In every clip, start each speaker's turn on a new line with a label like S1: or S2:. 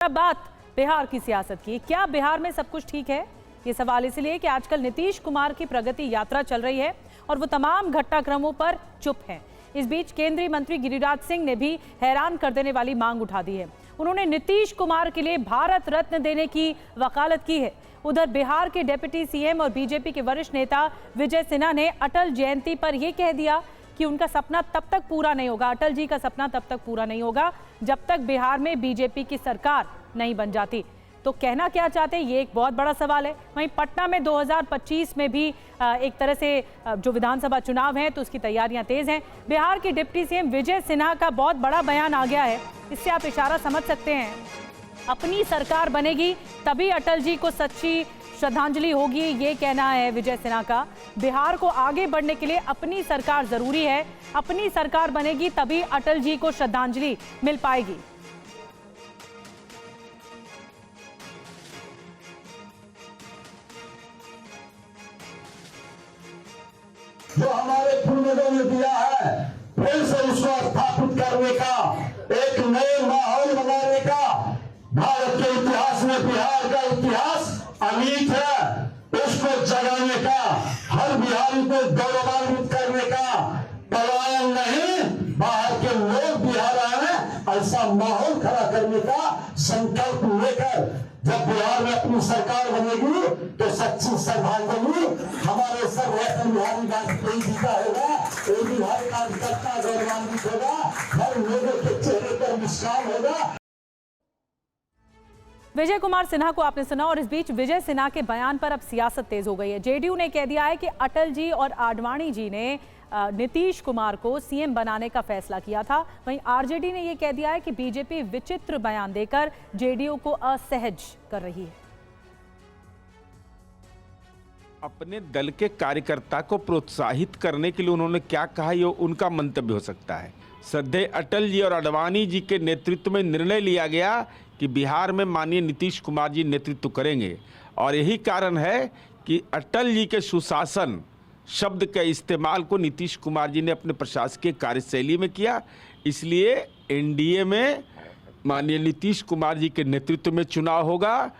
S1: बात बिहार की सियासत की। क्या बिहार में सब कुछ ठीक है? ये सवाल इसलिए कि आजकल नीतीश कुमार की प्रगति यात्रा चल रही है और वो तमाम घटनाक्रमों पर चुप हैं। इस बीच केंद्रीय मंत्री गिरिराज सिंह ने भी हैरान कर देने वाली मांग उठा दी है। उन्होंने नीतीश कुमार के लिए भारत रत्न देने की वकालत की है। उधर बिहार के डिप्टी सीएम और बीजेपी के वरिष्ठ नेता विजय सिन्हा ने अटल जयंती पर यह कह दिया कि उनका सपना तब तक पूरा नहीं होगा, अटल जी का सपना तब तक पूरा नहीं होगा जब तक बिहार में बीजेपी की सरकार नहीं बन जाती। तो कहना क्या चाहते हैं, ये एक बहुत बड़ा सवाल है। वहीं पटना में 2025 में भी एक तरह से जो विधानसभा चुनाव हैं तो उसकी तैयारियां तेज हैं। बिहार के डिप्टी सीएम विजय सिन्हा का बहुत बड़ा बयान आ गया है। इससे आप इशारा समझ सकते हैं, अपनी सरकार बनेगी तभी अटल जी को सच्ची श्रद्धांजलि होगी, ये कहना है विजय सिन्हा का। बिहार को आगे बढ़ने के लिए अपनी सरकार जरूरी है, अपनी सरकार बनेगी तभी अटल जी को श्रद्धांजलि मिल पाएगी।
S2: जो हमारे पूर्वजों ने दिया है, फिर से उसको स्थापित करने का, एक नए माहौल बनाने का। भारत के इतिहास में बिहार का इतिहास अमिट है, उसको जगाने का, हर बिहारी को गौरवान्वित करने का, पलायन नहीं, बाहर के लोग बिहार आए ऐसा माहौल खड़ा करने का संकल्प लेकर जब बिहार में अपनी सरकार बनेगी तो सच्ची श्रद्धांजलि हमारे सर्वोत्तम बिहारी वाजपेयी जी का होगा। एक बिहार कार्यकर्ता गौरवान्वित होगा, हर लोगों के चेहरे पर मुस्कान होगा।
S1: विजय कुमार सिन्हा को आपने सुना और इस बीच विजय सिन्हा के बयान पर अब सियासत तेज हो गई है। जेडीयू ने कह दिया है कि अटल जी और आडवाणी जी ने नीतीश कुमार को सीएम बनाने का फैसला किया था। वहीं आरजेडी ने यह कह दिया है कि बीजेपी विचित्र बयान देकर जेडीयू को असहज कर रही है।
S3: अपने दल के कार्यकर्ता को प्रोत्साहित करने के लिए उन्होंने क्या कहा, ये उनका मंतव्य हो सकता है। श्रद्धेय अटल जी और आडवाणी जी के नेतृत्व में निर्णय लिया गया कि बिहार में माननीय नीतीश कुमार जी नेतृत्व करेंगे और यही कारण है कि अटल जी के सुशासन शब्द के इस्तेमाल को नीतीश कुमार जी ने अपने प्रशासकीय कार्यशैली में किया। इसलिए एनडीए में माननीय नीतीश कुमार जी के नेतृत्व में चुनाव होगा।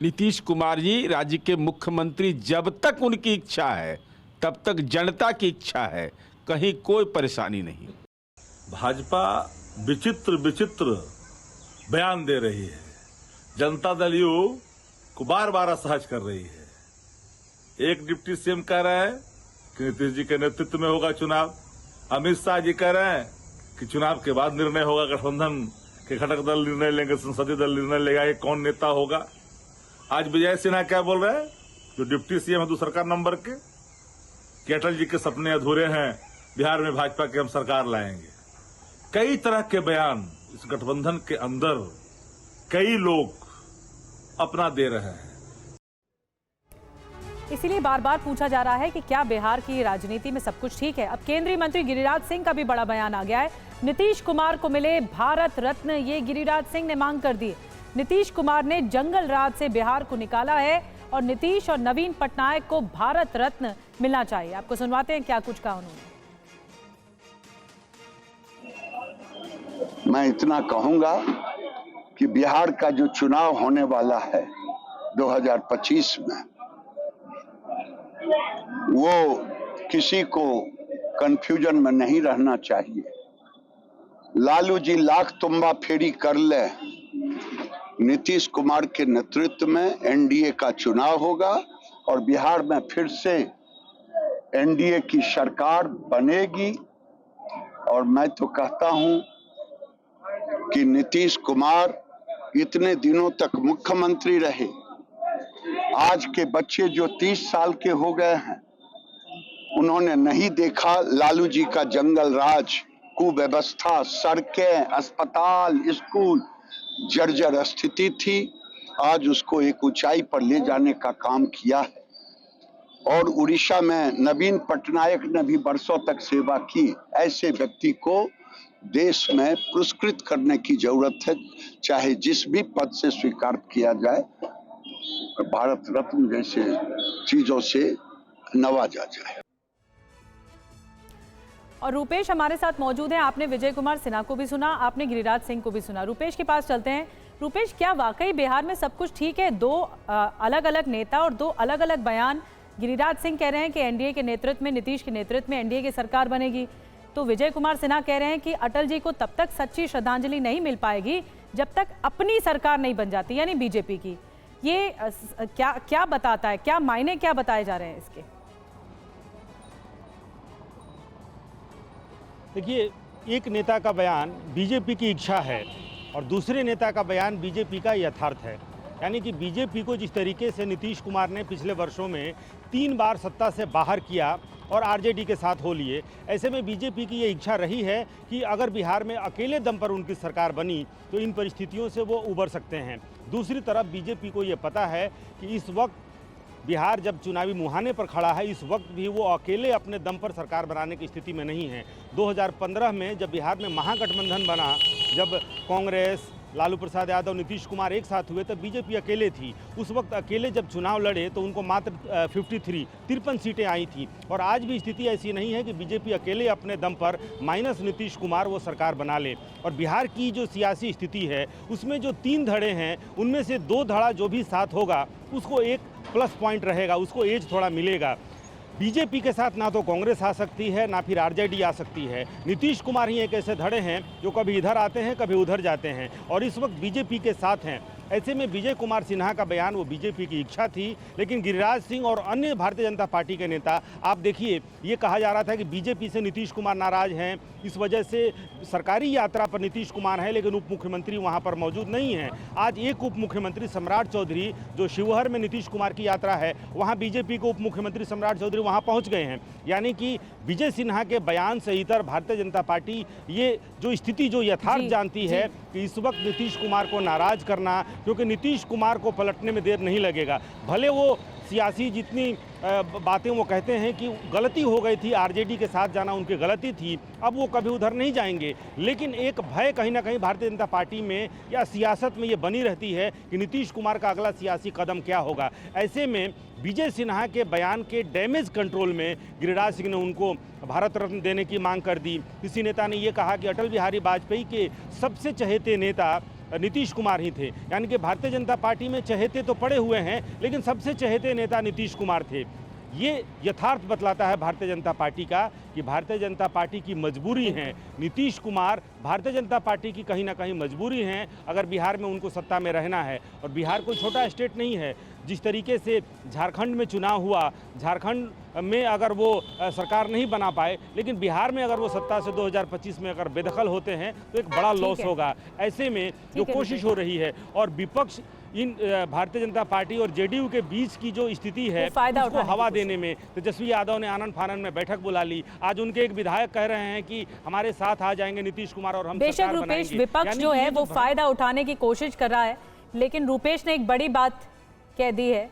S3: नीतीश कुमार जी राज्य के मुख्यमंत्री जब तक उनकी इच्छा है तब तक जनता की इच्छा है, कहीं कोई परेशानी नहीं।
S4: भाजपा विचित्र बयान दे रही है, जनता दल यू को बार बार असहज कर रही है। एक डिप्टी सीएम कह रहे हैं कि नीतीश जी के नेतृत्व में होगा चुनाव, अमित शाह जी कह रहे हैं कि चुनाव के बाद निर्णय होगा, गठबंधन के घटक दल निर्णय लेंगे, संसदीय दल निर्णय लेगा कि कौन नेता होगा। आज विजय सिन्हा क्या बोल रहे हैं, जो डिप्टी सीएम है दूसरा नंबर के, कि अटल जी के सपने अधूरे हैं, बिहार में भाजपा की हम सरकार लाएंगे। कई तरह के बयान इस गठबंधन के अंदर कई लोग अपना दे रहे हैं।
S1: इसीलिए बार बार पूछा जा रहा है कि क्या बिहार की राजनीति में सब कुछ ठीक है। अब केंद्रीय मंत्री गिरिराज सिंह का भी बड़ा बयान आ गया है। नीतीश कुमार को मिले भारत रत्न, ये गिरिराज सिंह ने मांग कर दी। नीतीश कुमार ने जंगल राज से बिहार को निकाला है और नीतीश और नवीन पटनायक को भारत रत्न मिलना चाहिए। आपको सुनवाते हैं क्या कुछ कहा उन्होंने।
S5: मैं इतना कहूंगा कि बिहार का जो चुनाव होने वाला है 2025 में, वो किसी को कंफ्यूजन में नहीं रहना चाहिए। लालू जी लाख तुम्बा फेरी कर ले, नीतीश कुमार के नेतृत्व में एनडीए का चुनाव होगा और बिहार में फिर से एनडीए की सरकार बनेगी। और मैं तो कहता हूं कि नीतीश कुमार इतने दिनों तक मुख्यमंत्री रहे, आज के बच्चे जो 30 साल के हो गए हैं, उन्होंने नहीं देखा लालू जी का जंगल राज, कुव्यवस्था, सड़कें, अस्पताल, स्कूल जर्जर स्थिति थी। आज उसको एक ऊंचाई पर ले जाने का काम किया है। और उड़ीसा में नवीन पटनायक ने भी वर्षों तक सेवा की। ऐसे व्यक्ति को देश में पुरस्कृत करने की जरूरत है, चाहे जिस भी पद से स्वीकार किया जाए, भारत रत्न जैसे चीजों से नवाजा जाए।
S1: और रूपेश हमारे साथ मौजूद हैं। आपने विजय कुमार सिन्हा को भी सुना, आपने गिरिराज सिंह को भी सुना। रूपेश के पास चलते हैं। रूपेश, क्या वाकई बिहार में सब कुछ ठीक है? दो अलग अलग नेता और दो अलग अलग बयान। गिरिराज सिंह कह रहे हैं कि एनडीए के नेतृत्व में, नीतीश के नेतृत्व में एनडीए की सरकार बनेगी, तो विजय कुमार सिन्हा कह रहे हैं कि अटल जी को तब तक सच्ची श्रद्धांजलि नहीं मिल पाएगी जब तक अपनी सरकार नहीं बन जाती, यानी बीजेपी की। ये क्या बताता है, क्या मायने क्या बताए जा रहे हैं इसके?
S6: देखिए, एक नेता का बयान बीजेपी की इच्छा है और दूसरे नेता का बयान बीजेपी का यथार्थ है। यानी कि बीजेपी को जिस तरीके से नीतीश कुमार ने पिछले वर्षों में 3 बार सत्ता से बाहर किया और आरजेडी के साथ हो लिए, ऐसे में बीजेपी की ये इच्छा रही है कि अगर बिहार में अकेले दम पर उनकी सरकार बनी तो इन परिस्थितियों से वो उबर सकते हैं। दूसरी तरफ बीजेपी को ये पता है कि इस वक्त बिहार जब चुनावी मुहाने पर खड़ा है, इस वक्त भी वो अकेले अपने दम पर सरकार बनाने की स्थिति में नहीं है। 2015 में जब बिहार में महागठबंधन बना, जब कांग्रेस, लालू प्रसाद यादव, नीतीश कुमार एक साथ हुए, तब बीजेपी अकेले थी। उस वक्त अकेले जब चुनाव लड़े तो उनको मात्र 53 सीटें आई थी। और आज भी स्थिति ऐसी नहीं है कि बीजेपी अकेले अपने दम पर माइनस नीतीश कुमार वो सरकार बना ले। और बिहार की जो सियासी स्थिति है उसमें जो 3 धड़े हैं उनमें से 2 धड़ा जो भी साथ होगा उसको एक प्लस पॉइंट रहेगा, उसको एज थोड़ा मिलेगा। बीजेपी के साथ ना तो कांग्रेस आ सकती है ना फिर आरजेडी आ सकती है। नीतीश कुमार ही एक ऐसे धड़े हैं जो कभी इधर आते हैं कभी उधर जाते हैं और इस वक्त बीजेपी के साथ हैं। ऐसे में विजय कुमार सिन्हा का बयान वो बीजेपी की इच्छा थी, लेकिन गिरिराज सिंह और अन्य भारतीय जनता पार्टी के नेता, आप देखिए, ये कहा जा रहा था कि बीजेपी से नीतीश कुमार नाराज हैं, इस वजह से सरकारी यात्रा पर नीतीश कुमार हैं लेकिन उप मुख्यमंत्री वहाँ पर मौजूद नहीं हैं। आज एक उप मुख्यमंत्री सम्राट चौधरी, जो शिवहर में नीतीश कुमार की यात्रा है, वहाँ बीजेपी के उप मुख्यमंत्री सम्राट चौधरी वहाँ पहुँच गए हैं। यानी कि विजय सिन्हा के बयान से इतर भारतीय जनता पार्टी ये जो स्थिति जो यथार्थ जानती है कि इस वक्त नीतीश कुमार को नाराज करना, क्योंकि नीतीश कुमार को पलटने में देर नहीं लगेगा। भले वो सियासी जितनी बातें वो कहते हैं कि गलती हो गई थी, आरजेडी के साथ जाना उनकी गलती थी, अब वो कभी उधर नहीं जाएंगे, लेकिन एक भय कहीं ना कहीं भारतीय जनता पार्टी में या सियासत में ये बनी रहती है कि नीतीश कुमार का अगला सियासी कदम क्या होगा। ऐसे में विजय सिन्हा के बयान के डैमेज कंट्रोल में गिरिराज सिंह ने उनको भारत रत्न देने की मांग कर दी। किसी नेता ने ये कहा कि अटल बिहारी वाजपेयी के सबसे चहेते नेता नीतीश कुमार ही थे। यानी कि भारतीय जनता पार्टी में चहेते तो पड़े हुए हैं लेकिन सबसे चहेते नेता नीतीश कुमार थे। ये यथार्थ बतलाता है भारतीय जनता पार्टी का कि भारतीय जनता पार्टी की मजबूरी है। नीतीश कुमार भारतीय जनता पार्टी की कहीं ना कहीं मजबूरी है अगर बिहार में उनको सत्ता में रहना है। और बिहार कोई छोटा स्टेट नहीं है। जिस तरीके से झारखंड में चुनाव हुआ, झारखंड में अगर वो सरकार नहीं बना पाए, लेकिन बिहार में अगर वो सत्ता से 2025 में अगर बेदखल होते हैं तो एक बड़ा लॉस होगा। ऐसे में जो कोशिश हो रही है और विपक्ष इन भारतीय जनता पार्टी और जेडीयू के बीच की जो स्थिति है उसको हवा देने में तेजस्वी यादव ने आनंद फानन में बैठक बुला ली। आज उनके एक विधायक कह रहे हैं कि हमारे साथ आ जाएंगे नीतीश कुमार और हम
S1: बेशक रूपेश, विपक्ष जो है वो फायदा उठाने की कोशिश कर रहा है, लेकिन रूपेश ने एक बड़ी बात कह दी है